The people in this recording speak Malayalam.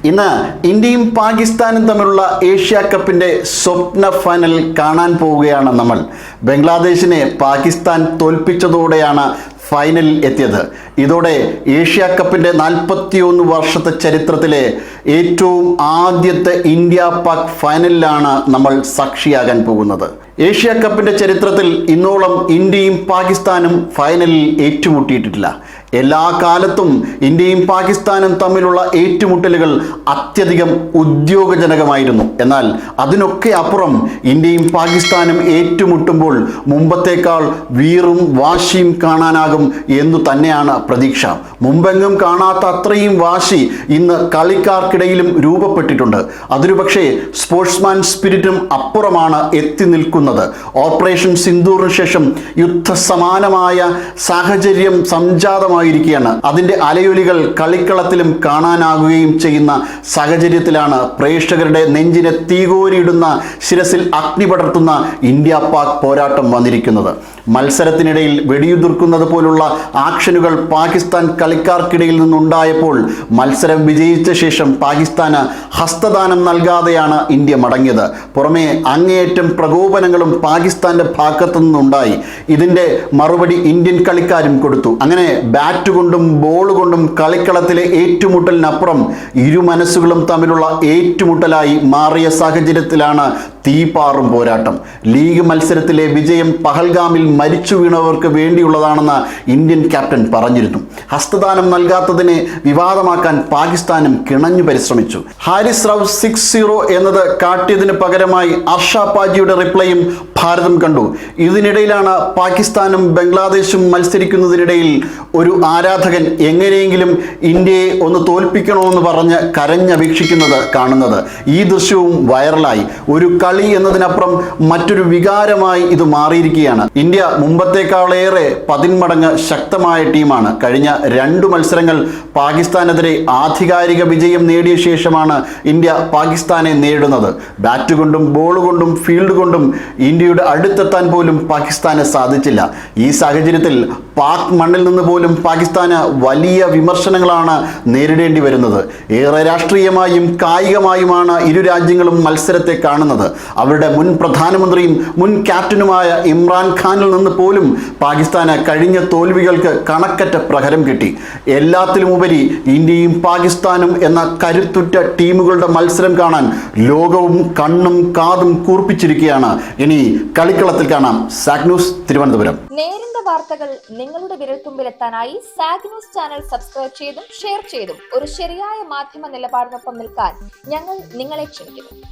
ഇന്ന് ഇന്ത്യയും പാകിസ്ഥാനും തമ്മിലുള്ള ഏഷ്യ കപ്പിന്റെ സ്വപ്ന ഫൈനൽ കാണാൻ പോവുകയാണ് നമ്മൾ. ബംഗ്ലാദേശിനെ പാകിസ്ഥാൻ തോൽപ്പിച്ചതോടെയാണ് ഫൈനലിൽ എത്തിയത്. ഇതോടെ ഏഷ്യ കപ്പിന്റെ 41 വർഷത്തെ ചരിത്രത്തിലെ ഏറ്റവും ആദ്യത്തെ ഇന്ത്യ പാക് ഫൈനലിലാണ് നമ്മൾ സാക്ഷിയാകാൻ പോകുന്നത്. ഏഷ്യ കപ്പിന്റെ ചരിത്രത്തിൽ ഇന്നോളം ഇന്ത്യയും പാകിസ്ഥാനും ഫൈനലിൽ ഏറ്റുമുട്ടിയിട്ടില്ല. എല്ലാ കാലത്തും ഇന്ത്യയും പാകിസ്ഥാനും തമ്മിലുള്ള ഏറ്റുമുട്ടലുകൾ അത്യധികം ഉദ്യോഗജനകമായിരുന്നു. എന്നാൽ അതിനൊക്കെ അപ്പുറം ഇന്ത്യയും പാകിസ്ഥാനും ഏറ്റുമുട്ടുമ്പോൾ മുമ്പത്തേക്കാൾ വീറും വാശിയും കാണാനാകും എന്നു തന്നെയാണ് പ്രതീക്ഷ. മുമ്പെങ്ങും കാണാത്ത അത്രയും വാശി ഇന്ന് കളിക്കാർക്കിടയിലും രൂപപ്പെട്ടിട്ടുണ്ട്. അതൊരു പക്ഷേ സ്പോർട്സ്മാൻ സ്പിരിറ്റും അപ്പുറമാണ് എത്തി നിൽക്കുന്നത്. ഓപ്പറേഷൻ സിന്ദൂറിന് ശേഷം യുദ്ധസമാനമായ സാഹചര്യം സംജാതമായിരിക്കുകയാണ്. അതിൻ്റെ അലയൊലികൾ കളിക്കളത്തിലും കാണാനാകുകയും ചെയ്യുന്ന സാഹചര്യത്തിലാണ് പ്രേക്ഷകരുടെ നെഞ്ചിനെ തീകോരിയിടുന്ന, ശിരസിൽ അഗ്നി പടർത്തുന്ന ഇന്ത്യ പാക് പോരാട്ടം വന്നിരിക്കുന്നത്. മത്സരത്തിനിടയിൽ വെടിയുതിർക്കുന്നത് പോലുള്ള ആക്ഷനുകൾ പാകിസ്ഥാൻ കളിക്കാർക്കിടയിൽ നിന്നുണ്ടായപ്പോൾ മത്സരം വിജയിച്ച ശേഷം പാകിസ്ഥാന് ഹസ്തദാനം നൽകാതെയാണ് ഇന്ത്യ മടങ്ങിയത്. പുറമെ അങ്ങേയറ്റം പ്രകോപനങ്ങളും പാകിസ്ഥാന്റെ ഭാഗത്തു നിന്നുണ്ടായി. ഇതിൻ്റെ മറുപടി ഇന്ത്യൻ കളിക്കാരും കൊടുത്തു. അങ്ങനെ ബാറ്റ് കൊണ്ടും ബോൾ കൊണ്ടും കളിക്കളത്തിലെ ഏറ്റുമുട്ടലിനപ്പുറം ഇരു മനസ്സുകളും തമ്മിലുള്ള ഏറ്റുമുട്ടലായി മാറിയ സാഹചര്യത്തിലാണ് തീപാറും പോരാട്ടം. ലീഗ് മത്സരത്തിലെ വിജയം പഹൽഗാമിൽ മരിച്ചു വീണവർക്ക് വേണ്ടിയുള്ളതാണെന്ന് ഇന്ത്യൻ ക്യാപ്റ്റൻ പറഞ്ഞിരുന്നു. ഹസ്തദാനം നൽകാത്തതിനെ വിവാദമാക്കാൻ പാകിസ്ഥാനും കിണഞ്ഞു പരിശ്രമിച്ചു. ഹാരിസ് റാവ് 6-0 എന്നത് കാട്ടിയതിന് പകരമായി അർഷാപാജിയുടെ റിപ്ലൈയും ഭാരതം കണ്ടു. ഇതിനിടയിലാണ് പാകിസ്ഥാനും ബംഗ്ലാദേശും മത്സരിക്കുന്നതിനിടയിൽ ഒരു ആരാധകൻ എങ്ങനെയെങ്കിലും ഇന്ത്യയെ ഒന്ന് തോൽപ്പിക്കണമെന്ന് പറഞ്ഞ് കരഞ്ഞപേക്ഷിക്കുന്നത് കാണുന്നത്. ഈ ദൃശ്യവും വൈറലായി. ഒരു കളി എന്നതിനപ്പുറം മറ്റൊരു വികാരമായി ഇത് മാറിയിരിക്കുകയാണ്. ഇന്ത്യ മുമ്പത്തേക്കാളേറെ 10 മടങ്ങ് ശക്തമായ ടീമാണ്. കഴിഞ്ഞ 2 മത്സരങ്ങൾ പാകിസ്ഥാനെതിരെ ആധികാരിക വിജയം നേടിയ ശേഷമാണ് ഇന്ത്യ പാകിസ്ഥാനെ നേരിടുന്നത്. ബാറ്റ് കൊണ്ടും ബോൾ കൊണ്ടും ഫീൽഡ് കൊണ്ടും ഇന്ത്യയുടെ അടുത്തെത്താൻ പോലും പാകിസ്ഥാന് സാധിച്ചില്ല. ഈ സാഹചര്യത്തിൽ പാക് മണ്ണിൽ നിന്ന് പോലും പാകിസ്ഥാന് വലിയ വിമർശനങ്ങളാണ് നേരിടേണ്ടി വരുന്നത്. ഏറെ രാഷ്ട്രീയമായും കായികമായുമാണ് ഇരു രാജ്യങ്ങളും മത്സരത്തെ കാണുന്നത്. അവരുടെ മുൻ പ്രധാനമന്ത്രിയും മുൻ ക്യാപ്റ്റനുമായ ഇമ്രാൻ ഖാനിൽ നിന്ന് പോലും പാകിസ്ഥാന് കഴിഞ്ഞ തോൽവികൾക്ക് കണക്കറ്റ പ്രഹരം കിട്ടി. എല്ലാത്തിലുമുപരി ഇന്ത്യയും പാകിസ്ഥാനും എന്ന കരുത്തുറ്റ ടീമുകളുടെ മത്സരം കാണാൻ ലോകവും കണ്ണും കാതും കൂർപ്പിച്ചിരിക്കുകയാണ്. ഇനി കളിക്കളത്തിൽ കാണാം. Zag news, Thiruvananthapuram. നേരിന്റെ വാർത്തകൾ നിങ്ങളുടെ വിരൽത്തുമ്പിലെത്താനായി സാഗ് ന്യൂസ് ചാനൽ സബ്സ്ക്രൈബ് ചെയ്തും ഷെയർ ചെയ്തും ഒരു ശരിയായ മാധ്യമ നിലപാടിനൊപ്പം നിൽക്കാൻ ഞങ്ങൾ നിങ്ങളെ ക്ഷണിക്കുന്നു.